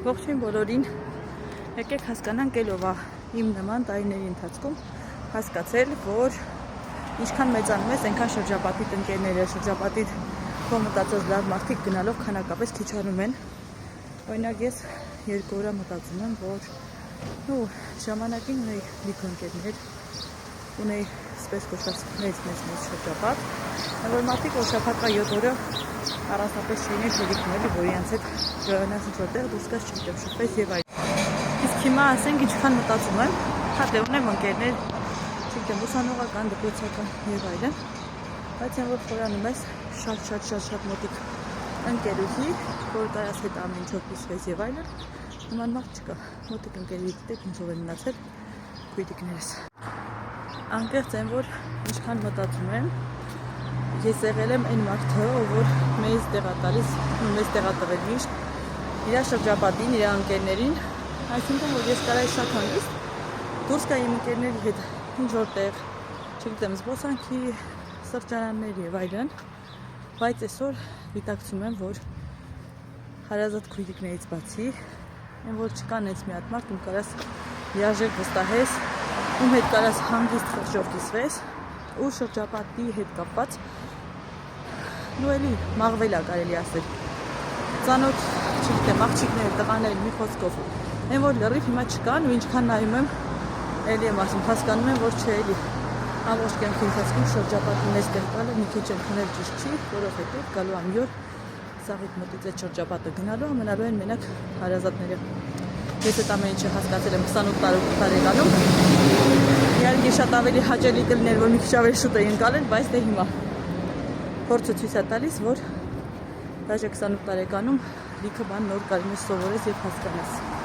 Ողջույն բոլորին, եկեք հասկանանք ելով իմ նման տարիների ընթացքում հասկացել, որ ինչքան մեծանում ես, այնքան շրջապատիտ ընկերները, շրջապատիտ քո մտածած լավ մարդիկ գնալով քանակապես քիչանում են։ Օրինակ ես 2 օր մտածում եմ, որ ժամանակին ունեի լիք ընկերներ, ունեի սպես կոչված մեծ շրջապատ, որ մարդիկ որ շաբաթվա 7 օրը առանձնապես չէին հերիքների, որ իրենց հետ գնաց ինչ-որտեղ դուրս գաս չգիտեմ շփվես եւ այլն։ Իսկ հիմա ասենք ինչքան մտածում եմ, դե ունեմ ընկերներ, չգիտեմ ուսանողական, դպրոցական եւ այլն, բայց այն որ խորանում ես շատ մոտիկ ընկերուհի, որ կարաս հետ ամեն ինչ օգնես եւ այլն, նման մարդ չկա։ Մոտիկ ընկերուհի գիտեք ինչով են մնացել քույրիկներս։ Անկեղծ այն որ ինչքան մտածում եմ, ես եղել եմ այն մարդը, որ մեզ տեղա տալիս, մեզ տեղա տվել միշտ իր շրջապատին, իր ընկերներին, այսինքն որ ես կարայի շատ հանգիստ դուրս գայի իմ ընկերների հետ ինչ որտեղ, չգիտեմ, զբոսանքի սրճարաններ եւ այլն, բայց այսօր դիտակցում եմ, որ հարազատ քույրիկներից բացի, այն որ չկան այնց մի հատ մարդ, ում կարաս լիարժեք վստահես, ում հետ կարաս հանգիստ խղճով կիսվես, ու շրջապատի հետ կապված ու էլի մաղվել է կարելի ասել ծանոթ, չգիտեմ, աղջիկներ, տղաներ, մի խոսքով այն որ լրիվ հիմա չկան ու ինչքան նայում եմ էլի եմ ասում, հասկանում եմ, որ չէ էլի ամբողջ կյանքի ընթացքում շրջապատի մեզ տեղ տալը մի քիչ ընդունել ճիշտ չի, որովհետև գալու ա մի օր սաղիդ մոտից այդ շրջապատը գնալու մնալու են մենակ հարազատները։ Ես այդ ամեն ինչը հասկացել եմ 28 տարեկանում, իհարկե շատ ավելի հաճելի կլիներ, որ մի քիչ ավելի շուտ էի ընկալել, բայց դե հիմա փորձը ցույց է տալիս, որ դաժե 28 տարեկանում լիքը բան նոր կարելի է սովորես եւ հասկանաս։